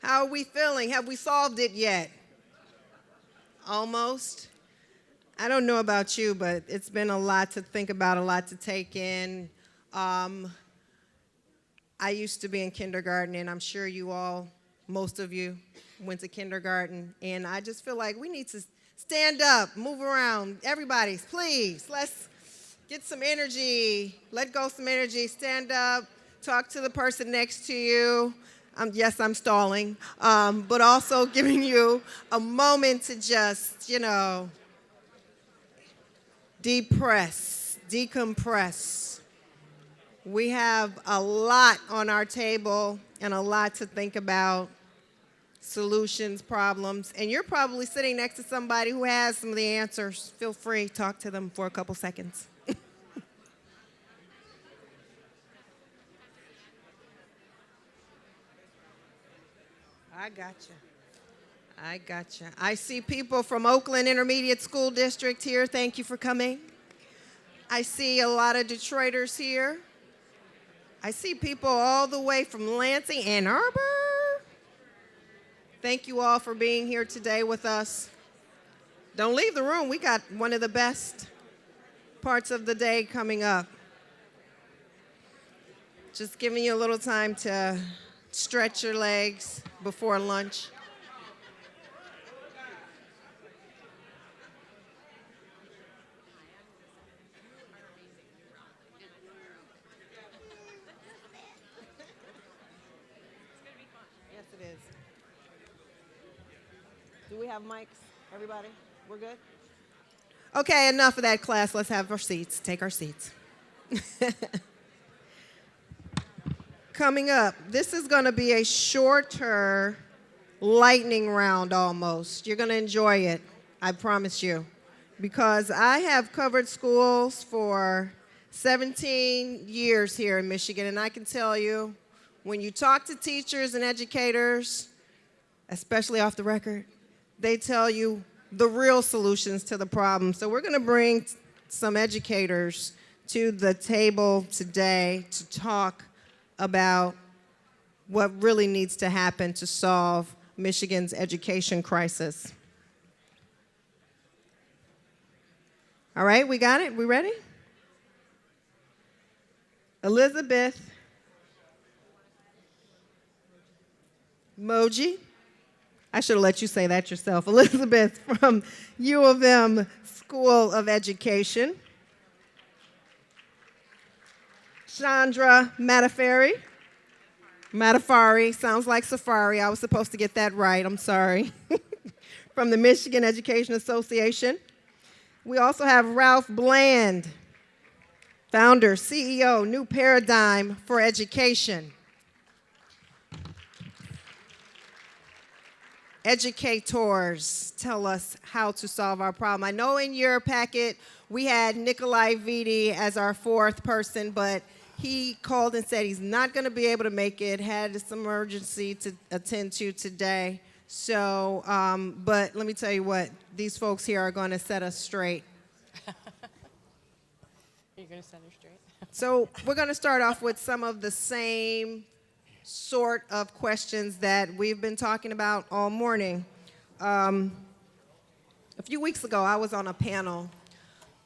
How are we feeling? Have we solved it yet? Almost. I don't know about you, but it's been a lot to think about, a lot to take in. I used to be in kindergarten, and I'm sure you all, most of you, went to kindergarten, and I just feel like we need to stand up, move around. Everybody, please, let's get some energy, let go some energy, stand up, talk to the person next to you. Yes, I'm stalling, but also giving you a moment to just, depress, decompress. We have a lot on our table and a lot to think about, solutions, problems, and you're probably sitting next to somebody who has some of the answers. Feel free, talk to them for a couple seconds. I gotcha. I see people from Oakland Intermediate School District here. Thank you for coming. I see a lot of Detroiters here. I see people all the way from Lansing, Ann Arbor. Thank you all for being here today with us. Don't leave the room. We got one of the best parts of the day coming up. Just giving you a little time to stretch your legs before lunch. Yes, it is. Do we have mics, everybody? We're good? Okay, enough of that, class. Let's have our seats. Take our seats. Coming up, this is going to be a shorter lightning round almost. You're going to enjoy it, I promise you, because I have covered schools for 17 years here in Michigan, and I can tell you, when you talk to teachers and educators, especially off the record, they tell you the real solutions to the problem. So we're going to bring some educators to the table today to talk about what really needs to happen to solve Michigan's education crisis. All right, we got it? We ready? Elizabeth Moje. I should have let you say that yourself. Elizabeth from U of M School of Education. Chandra Madafferi. Sounds like safari. I was supposed to get that right. I'm sorry. From the Michigan Education Association. We also have Ralph Bland, founder, CEO, New Paradigm for Education. Educators tell us how to solve our problem. I know in your packet we had Nikolai Vitti as our fourth person, but he called and said he's not going to be able to make it, had some emergency to attend to today. So, but let me tell you what, these folks here are going to set us straight. You're going to set her straight? So we're going to start off with some of the same sort of questions that we've been talking about all morning. A few weeks ago, I was on a panel,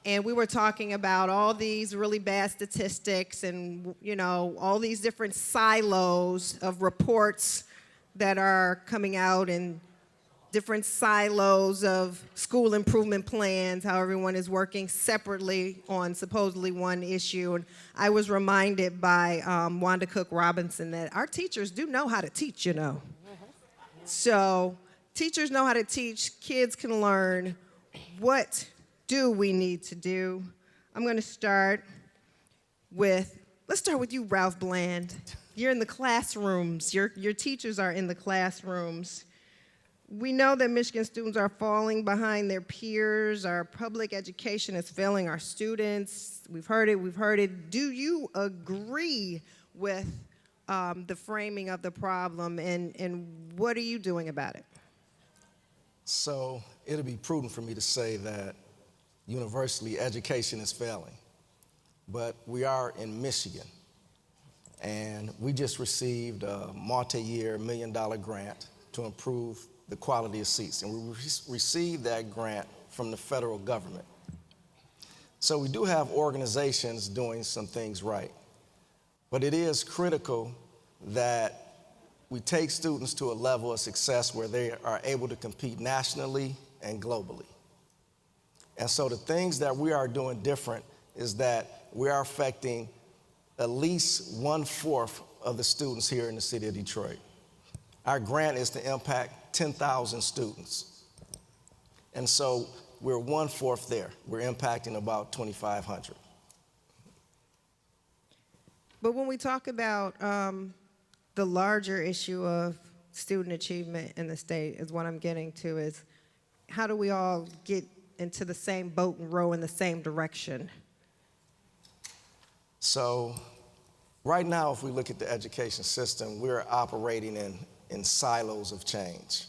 and we were talking about all these really bad statistics and, all these different silos of reports that are coming out and different silos of school improvement plans, how everyone is working separately on supposedly one issue. And I was reminded by Wanda Cook Robinson that our teachers do know how to teach, So teachers know how to teach, kids can learn. What do we need to do? I'm going to start with, let's start with you, Ralph Bland. You're in the classrooms. Your teachers are in the classrooms. We know that Michigan students are falling behind their peers. Our public education is failing our students. We've heard it. Do you agree with the framing of the problem, and what are you doing about it? So it'll be prudent for me to say that universally education is failing, but we are in Michigan. And we just received a multi-year $1 million grant to improve the quality of seats. And we received that grant from the federal government. So we do have organizations doing some things right. But it is critical that we take students to a level of success where they are able to compete nationally and globally. And so the things that we are doing different is that we are affecting at least 1/4 of the students here in the city of Detroit. Our grant is to impact 10,000 students. And so we're 1/4 there. We're impacting about 2,500. But when we talk about the larger issue of student achievement in the state, is what I'm getting to, is how do we all get into the same boat and row in the same direction? So right now, if we look at the education system, we're operating in silos of change.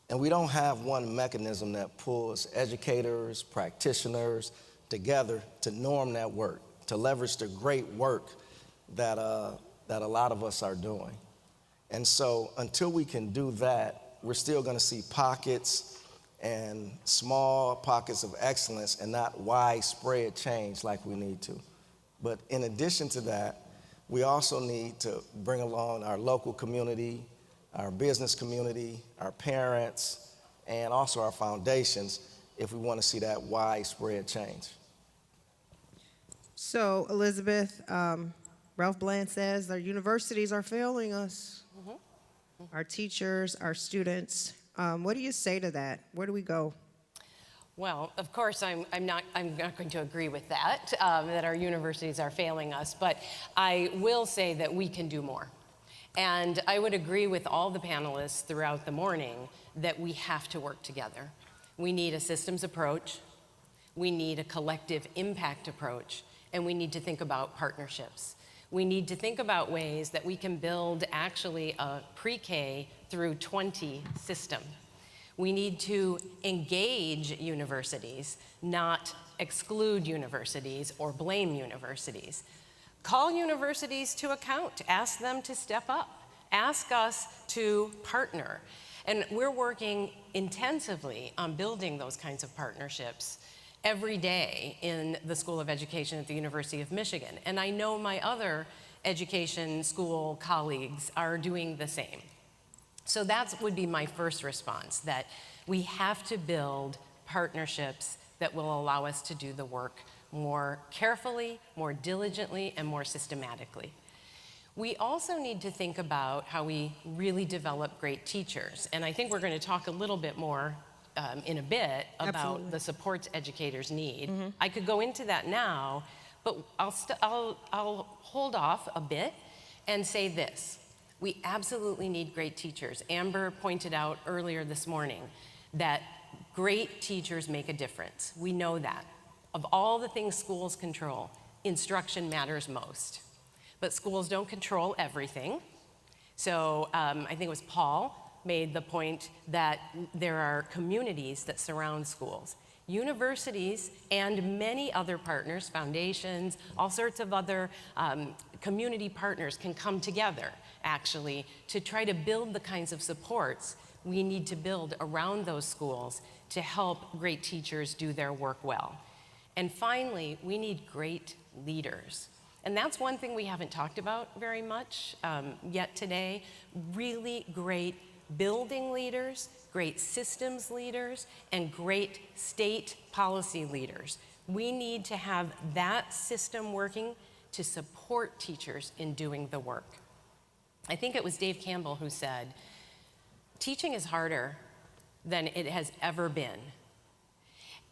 And we don't have one mechanism that pulls educators, practitioners together to norm that work, to leverage the great work that a lot of us are doing. And so until we can do that, we're still going to see pockets and small pockets of excellence and not widespread change like we need to. But in addition to that, we also need to bring along our local community, our business community, our parents, and also our foundations if we want to see that widespread change. So, Elizabeth, Ralph Bland says our universities are failing us, our teachers, our students. What do you say to that? Where do we go? Well, of course, I'm not going to agree with that, that our universities are failing us, but I will say that we can do more. And I would agree with all the panelists throughout the morning that we have to work together. We need a systems approach, we need a collective impact approach, and we need to think about partnerships. We need to think about ways that we can build actually a pre-K through 20 system. We need to engage universities, not exclude universities or blame universities. Call universities to account, ask them to step up, ask us to partner. And we're working intensively on building those kinds of partnerships every day in the School of Education at the University of Michigan. And I know my other education school colleagues are doing the same. So that would be my first response, that we have to build partnerships that will allow us to do the work more carefully, more diligently, and more systematically. We also need to think about how we really develop great teachers. And I think we're going to talk a little bit more in a bit about Absolutely. the supports educators need. I could go into that now, but I'll hold off a bit and say this. We absolutely need great teachers. Amber pointed out earlier this morning that great teachers make a difference. We know that. Of all the things schools control, instruction matters most. But schools don't control everything. So I think it was Paul made the point that there are communities that surround schools. Universities and many other partners, foundations, all sorts of other community partners can come together, actually, to try to build the kinds of supports we need to build around those schools to help great teachers do their work well. And finally, we need great leaders. And that's one thing we haven't talked about very much yet today. Really great building leaders, great systems leaders, and great state policy leaders. We need to have that system working to support teachers in doing the work. I think it was Dave Campbell who said, teaching is harder than it has ever been.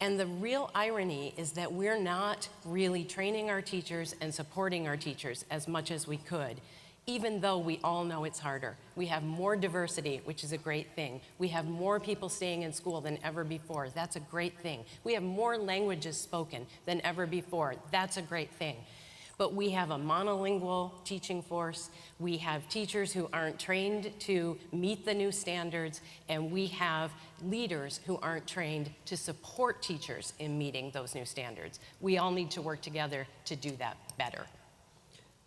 And the real irony is that we're not really training our teachers and supporting our teachers as much as we could, even though we all know it's harder. We have more diversity, which is a great thing. We have more people staying in school than ever before. That's a great thing. We have more languages spoken than ever before. That's a great thing. But we have a monolingual teaching force. We have teachers who aren't trained to meet the new standards, and we have leaders who aren't trained to support teachers in meeting those new standards. We all need to work together to do that better.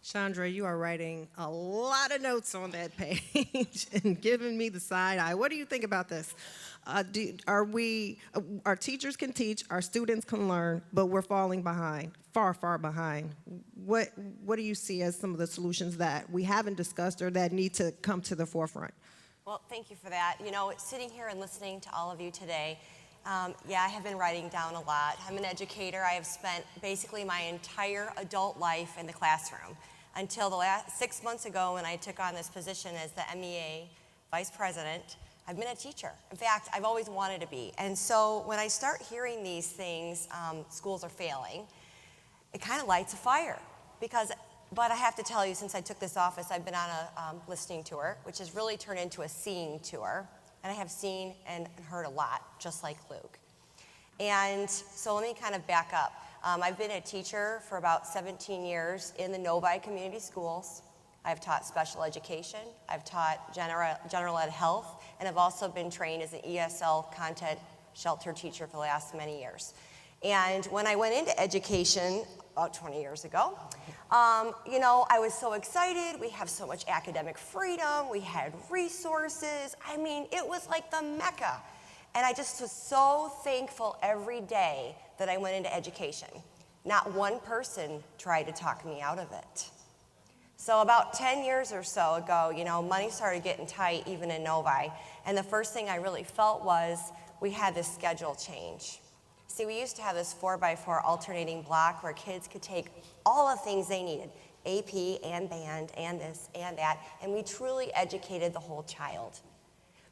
Chandra, you are writing a lot of notes on that page and giving me the side eye. What do you think about this? Our teachers can teach, our students can learn, but we're falling behind, far, far behind. What do you see as some of the solutions that we haven't discussed or that need to come to the forefront? Well, thank you for that. You know, sitting here and listening to all of you today, I have been writing down a lot. I'm an educator. I have spent basically my entire adult life in the classroom until the last 6 months ago when I took on this position as the MEA Vice President. I've been a teacher. In fact, I've always wanted to be. And so when I start hearing these things, schools are failing, it kind of lights a fire. But I have to tell you, since I took this office, I've been on a listening tour, which has really turned into a seeing tour. And I have seen and heard a lot, just like Luke. And so let me kind of back up. I've been a teacher for about 17 years in the Novi community schools. I've taught special education, I've taught general ed health, and I've also been trained as an ESL content shelter teacher for the last many years. And when I went into education about 20 years ago, you know, I was so excited. We have so much academic freedom. We had resources. I mean, it was like the Mecca. And I just was so thankful every day that I went into education. Not one person tried to talk me out of it. So about 10 years or so ago, you know, money started getting tight even in Novi. And the first thing I really felt was we had this schedule change. See, we used to have this 4x4 alternating block where kids could take all the things they needed, AP and band and this and that, and we truly educated the whole child.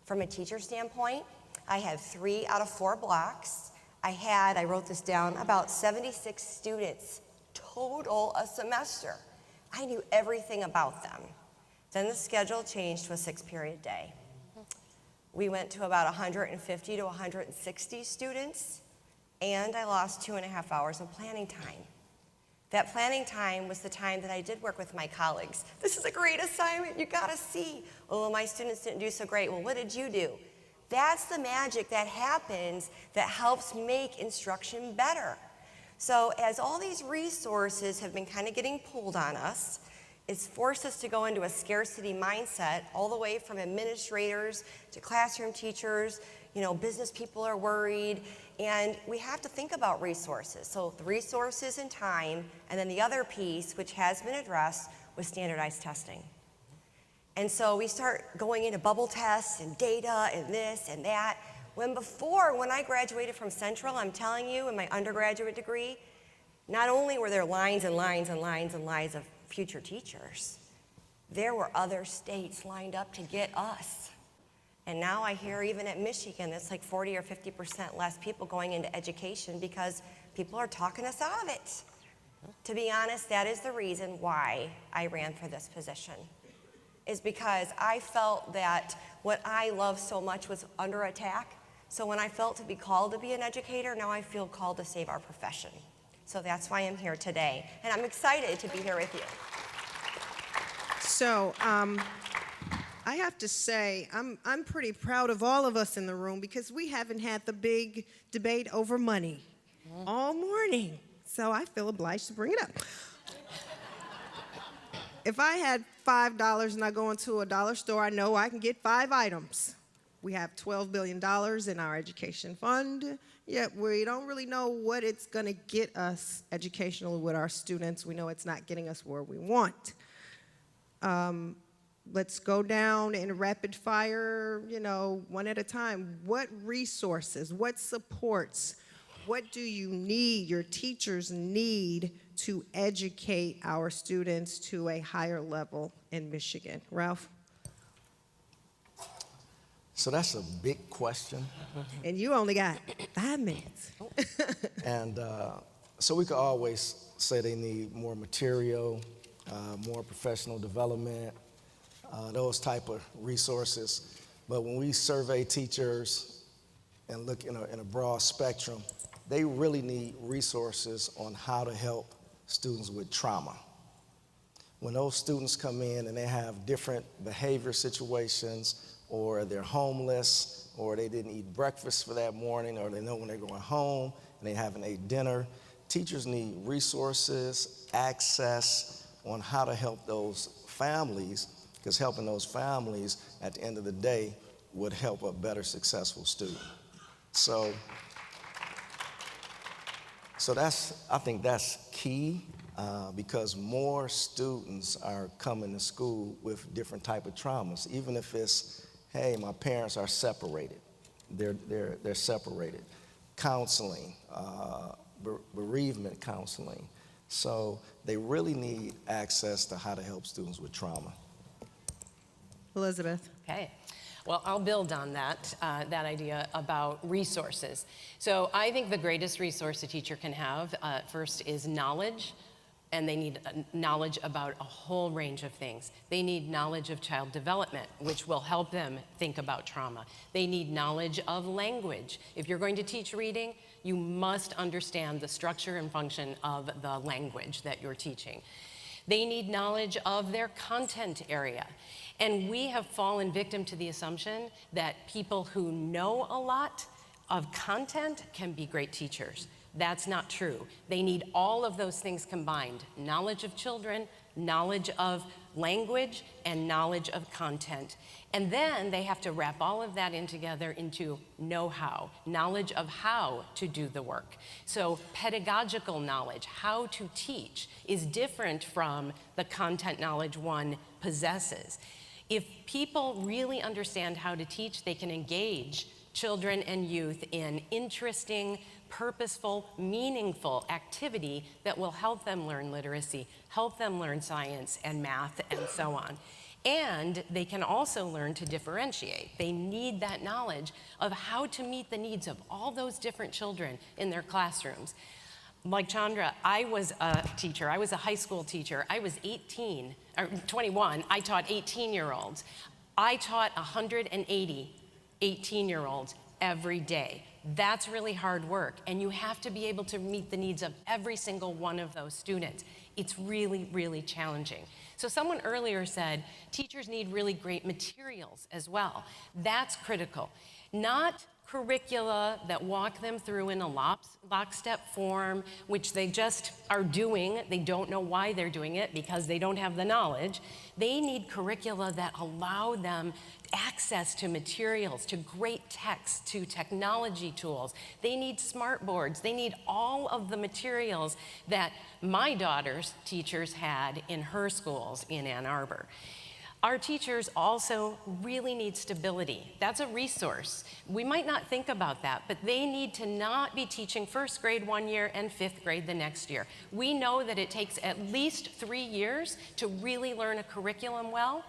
From a teacher standpoint, I had 3 out of 4 blocks. I wrote this down, about 76 students total a semester. I knew everything about them. Then the schedule changed to a 6-period day. We went to about 150 to 160 students, and I lost 2.5 hours of planning time. That planning time was the time that I did work with my colleagues. This is a great assignment, you gotta see. Oh, my students didn't do so great. Well, what did you do? That's the magic that happens that helps make instruction better. So as all these resources have been kind of getting pulled on us, it's forced us to go into a scarcity mindset all the way from administrators to classroom teachers. You know, business people are worried, and we have to think about resources. So the resources and time, and then the other piece, which has been addressed, was standardized testing. And so we start going into bubble tests and data and this and that. When I graduated from Central, I'm telling you, in my undergraduate degree, not only were there lines and lines and lines and lines of future teachers, there were other states lined up to get us. And now I hear even at Michigan, it's like 40 or 50% less people going into education because people are talking us out of it. To be honest, that is the reason why I ran for this position, is because I felt that what I love so much was under attack. So when I felt to be called to be an educator, now I feel called to save our profession. So that's why I'm here today. And I'm excited to be here with you. So I have to say, I'm pretty proud of all of us in the room because we haven't had the big debate over money all morning. So I feel obliged to bring it up. If I had $5 and I go into a dollar store, I know I can get 5 items. We have $12 billion in our education fund, yet we don't really know what it's going to get us educationally with our students. We know it's not getting us where we want. Let's go down in rapid fire, you know, one at a time. What resources, what supports, what do you need, your teachers need to educate our students to a higher level in Michigan? Ralph? So that's a big question. And you only got 5 minutes. And so we could always say they need more material, more professional development, those type of resources. But when we survey teachers and look in a broad spectrum, they really need resources on how to help students with trauma. When those students come in and they have different behavior situations, or they're homeless, or they didn't eat breakfast for that morning, or they know when they're going home and they haven't ate dinner, teachers need resources, access, on how to help those families, because helping those families at the end of the day would help a better successful student. So I think that's key, because more students are coming to school with different type of traumas, even if it's, hey, my parents are separated. They're separated. Counseling, bereavement counseling. So they really need access to how to help students with trauma. Elizabeth. Okay. Well, I'll build on that idea about resources. So I think the greatest resource a teacher can have, first, is knowledge. And they need knowledge about a whole range of things. They need knowledge of child development, which will help them think about trauma. They need knowledge of language. If you're going to teach reading, you must understand the structure and function of the language that you're teaching. They need knowledge of their content area. And we have fallen victim to the assumption that people who know a lot of content can be great teachers. That's not true. They need all of those things combined: knowledge of children, knowledge of language, and knowledge of content. And then they have to wrap all of that in together into know-how, knowledge of how to do the work. So pedagogical knowledge, how to teach, is different from the content knowledge one possesses. If people really understand how to teach, they can engage children and youth in interesting, purposeful, meaningful activity that will help them learn literacy, help them learn science and math and so on. And they can also learn to differentiate. They need that knowledge of how to meet the needs of all those different children in their classrooms. Like Chandra, I was a teacher. I was a high school teacher. I was 21. I taught 18-year-olds. I taught 180 18-year-olds every day. That's really hard work, and you have to be able to meet the needs of every single one of those students. It's really, really challenging. So someone earlier said teachers need really great materials as well. That's critical. Not curricula that walk them through in a lockstep form, which they just are doing. They don't know why they're doing it because they don't have the knowledge. They need curricula that allow them access to materials, to great text, to technology tools. They need smart boards. They need all of the materials that my daughter's teachers had in her schools in Ann Arbor. Our teachers also really need stability. That's a resource. We might not think about that, but they need to not be teaching first grade one year and fifth grade the next year. We know that it takes at least 3 years to really learn a curriculum well.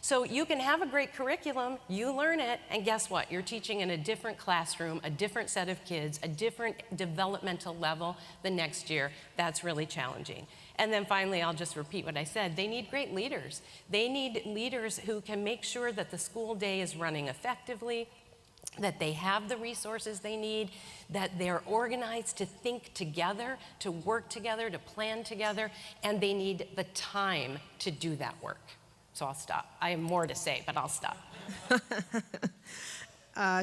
So you can have a great curriculum, you learn it, and guess what? You're teaching in a different classroom, a different set of kids, a different developmental level the next year. That's really challenging. And then finally, I'll just repeat what I said. They need great leaders. They need leaders who can make sure that the school day is running effectively, that they have the resources they need, that they're organized to think together, to work together, to plan together, and they need the time to do that work. So I'll stop. I have more to say, but I'll stop.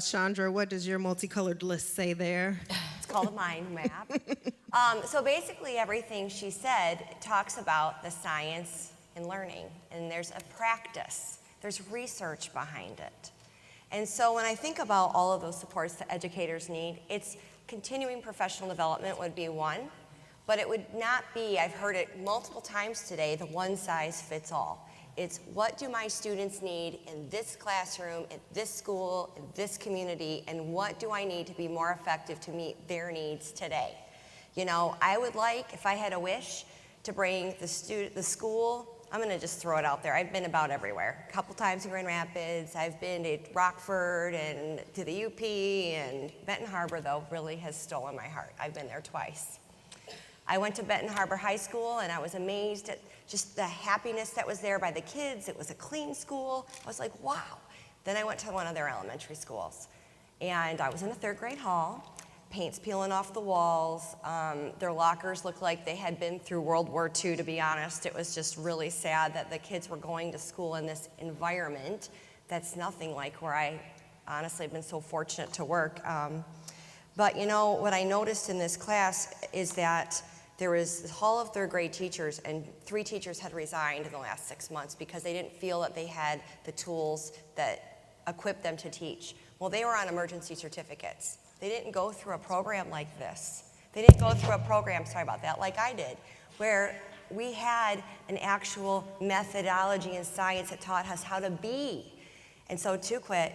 Chandra, what does your multicolored list say there? It's called a mind map. So basically everything she said talks about the science and learning, and there's a practice. There's research behind it. And so when I think about all of those supports that educators need, it's continuing professional development would be one, but it would not be, I've heard it multiple times today, the one size fits all. It's what do my students need in this classroom, at this school, in this community, and what do I need to be more effective to meet their needs today? You know, I would like, if I had a wish, to bring the school, I'm gonna just throw it out there. I've been about everywhere. A couple times in Grand Rapids, I've been to Rockford and to the UP, and Benton Harbor, though, really has stolen my heart. I've been there twice. I went to Benton Harbor High School, and I was amazed at just the happiness that was there by the kids. It was a clean school. I was like, wow. Then I went to one of their elementary schools, and I was in a third grade hall, paint's peeling off the walls. Their lockers looked like they had been through World War II, to be honest. It was just really sad that the kids were going to school in this environment that's nothing like where I honestly have been so fortunate to work. But you know, what I noticed in this class is that there was the Hall of Third Grade teachers, and 3 teachers had resigned in the last 6 months because they didn't feel that they had the tools that equipped them to teach. Well, they were on emergency certificates. They didn't go through a program like this. They didn't go through a program, sorry about that, like I did, where we had an actual methodology and science that taught us how to be. And so to quit,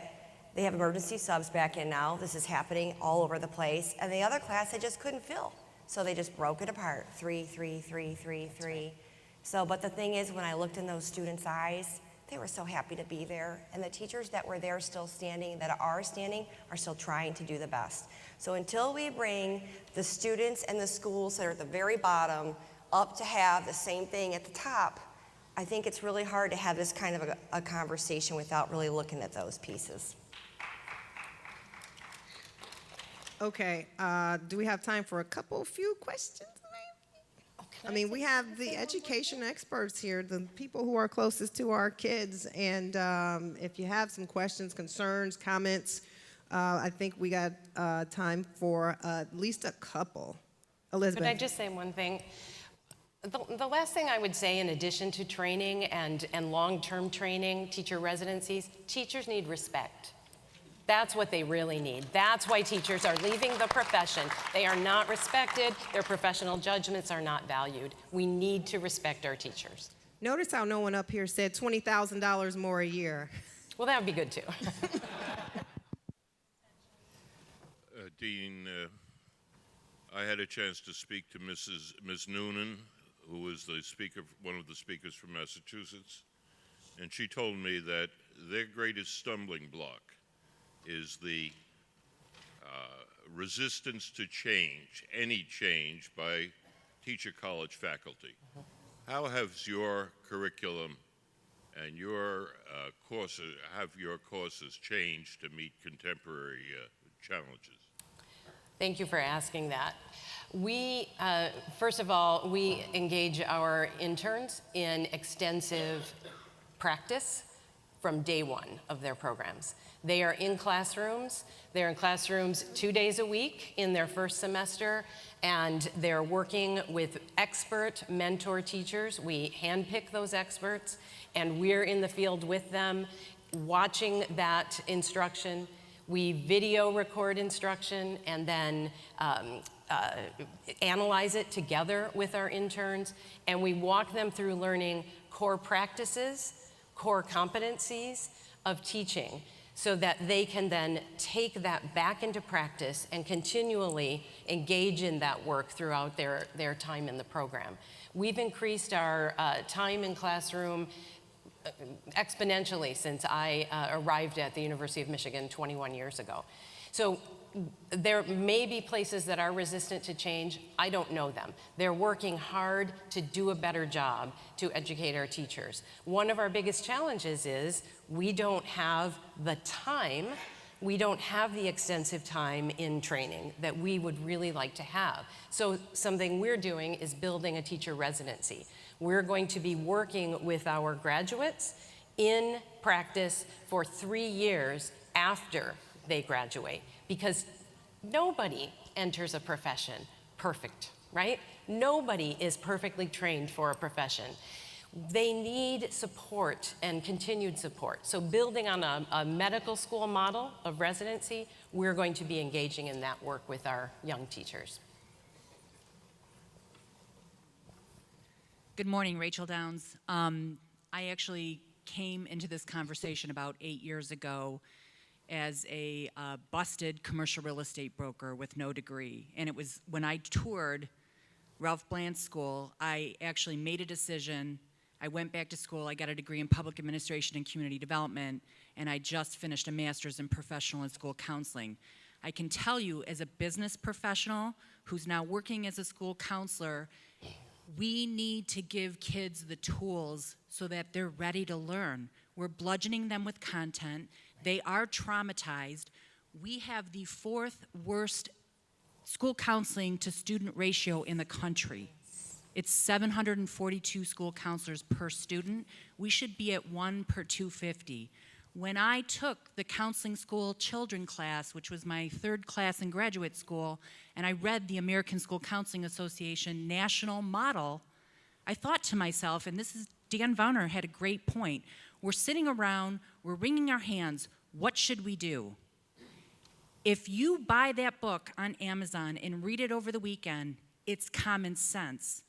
they have emergency subs back in now. This is happening all over the place. And the other class, they just couldn't fill. So they just broke it apart, 3, 3, 3, 3, 3. So, but the thing is, when I looked in those students' eyes, they were so happy to be there. And the teachers that were there still standing, that are standing, are still trying to do the best. So until we bring the students and the schools that are at the very bottom up to have the same thing at the top, I think it's really hard to have this kind of a conversation without really looking at those pieces. Okay, do we have time for a few questions, maybe? I mean, we have the education experts here, the people who are closest to our kids, and if you have some questions, concerns, comments, I think we got time for at least a couple. Elizabeth. Could I just say one thing? The last thing I would say, in addition to training and long-term training, teacher residencies, teachers need respect. That's what they really need. That's why teachers are leaving the profession. They are not respected. Their professional judgments are not valued. We need to respect our teachers. Notice how no one up here said $20,000 more a year. Well, that would be good too. Dean, I had a chance to speak to Ms. Noonan, who was the speaker, one of the speakers from Massachusetts, and she told me that their greatest stumbling block is the resistance to change, any change by teacher college faculty. How has your curriculum and your courses changed to meet contemporary challenges? Thank you for asking that. We, first of all, we engage our interns in extensive practice from day one of their programs. They are in classrooms. They're in classrooms 2 days a week in their first semester, and they're working with expert mentor teachers. We handpick those experts, and we're in the field with them, watching that instruction. We video record instruction and then analyze it together with our interns, and we walk them through learning core practices, core competencies of teaching, so that they can then take that back into practice and continually engage in that work throughout their time in the program. We've increased our time in classroom exponentially since I arrived at the University of Michigan 21 years ago. So there may be places that are resistant to change. I don't know them. They're working hard to do a better job to educate our teachers. One of our biggest challenges is we don't have the time, we don't have the extensive time in training that we would really like to have. So something we're doing is building a teacher residency. We're going to be working with our graduates in practice for 3 years after they graduate, because nobody enters a profession perfect, right? Nobody is perfectly trained for a profession. They need support and continued support. So building on a medical school model of residency, we're going to be engaging in that work with our young teachers. Good morning, Rachel Downs. I actually came into this conversation about 8 years ago as a busted commercial real estate broker with no degree. And it was when I toured Ralph Bland's school, I actually made a decision. I went back to school, I got a degree in public administration and community development, and I just finished a master's in professional and school counseling. I can tell you, as a business professional who's now working as a school counselor, we need to give kids the tools so that they're ready to learn. We're bludgeoning them with content. They are traumatized. We have the 4th worst school counseling to student ratio in the country. It's 742 school counselors per student. We should be at 1 per 250. When I took the counseling school children class, which was my 3rd class in graduate school, and I read the American School Counseling Association national model, I thought to myself, and this is Dan Vauner had a great point, we're sitting around, we're wringing our hands, what should we do? If you buy that book on Amazon and read it over the weekend, it's common sense.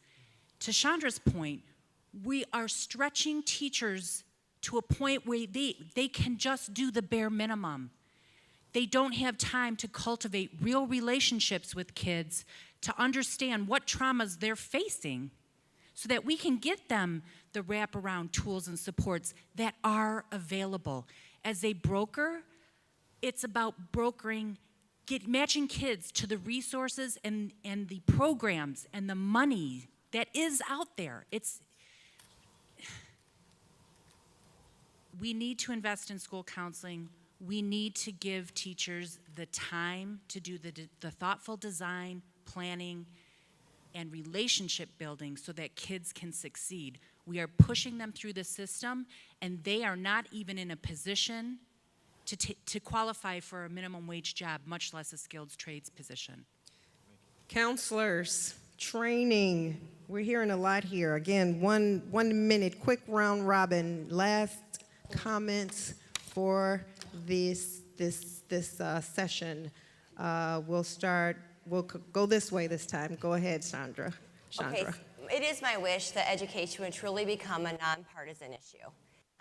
To Chandra's point, we are stretching teachers to a point where they can just do the bare minimum. They don't have time to cultivate real relationships with kids to understand what traumas they're facing so that we can get them the wraparound tools and supports that are available. As a broker, it's about brokering, matching kids to the resources and the programs and the money that is out there. We need to invest in school counseling. We need to give teachers the time to do the thoughtful design, planning, and relationship building so that kids can succeed. We are pushing them through the system, and they are not even in a position to qualify for a minimum wage job, much less a skilled trades position. Counselors, training. We're hearing a lot here. Again, 1 minute, quick round robin. Last comments for this session. We'll go this way this time. Go ahead, Chandra. Okay, it is my wish that education would truly become a nonpartisan issue.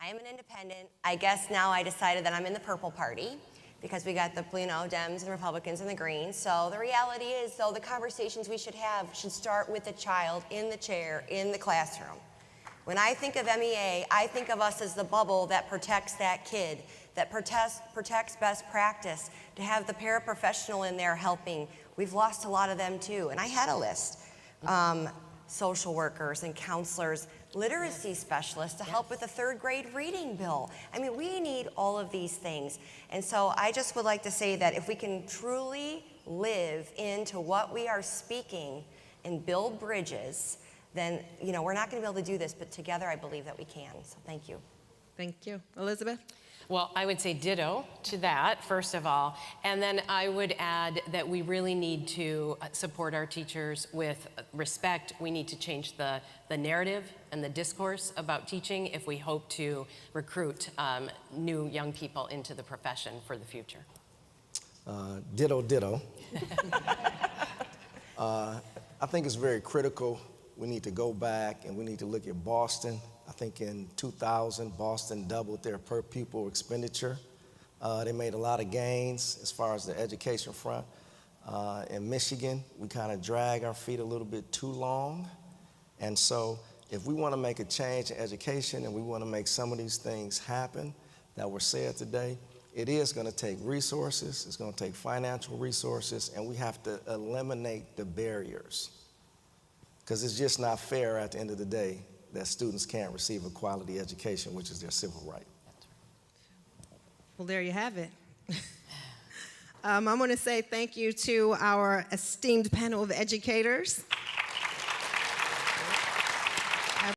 I am an independent. I guess now I decided that I'm in the purple party because we got the Dems and Republicans and the Greens. So the reality is, though, the conversations we should have should start with the child in the chair, in the classroom. When I think of MEA, I think of us as the bubble that protects that kid, that protects best practice, to have the paraprofessional in there helping. We've lost a lot of them too, and I had a list. Social workers and counselors, literacy specialists to help with the 3rd grade reading bill. I mean, we need all of these things. And so I just would like to say that if we can truly live into what we are speaking and build bridges, then, we're not going to be able to do this, but together I believe that we can. So thank you. Thank you. Elizabeth? Well, I would say ditto to that, first of all. And then I would add that we really need to support our teachers with respect. We need to change the narrative and the discourse about teaching if we hope to recruit new young people into the profession for the future. Ditto, ditto. I think it's very critical. We need to go back and we need to look at Boston. I think in 2000, Boston doubled their per pupil expenditure. They made a lot of gains as far as the education front. In Michigan, we kind of drag our feet a little bit too long. And so if we want to make a change in education and we want to make some of these things happen that were said today, it is going to take resources, it's going to take financial resources, and we have to eliminate the barriers. Because it's just not fair at the end of the day that students can't receive a quality education, which is their civil right. Well, there you have it. I want to say thank you to our esteemed panel of educators.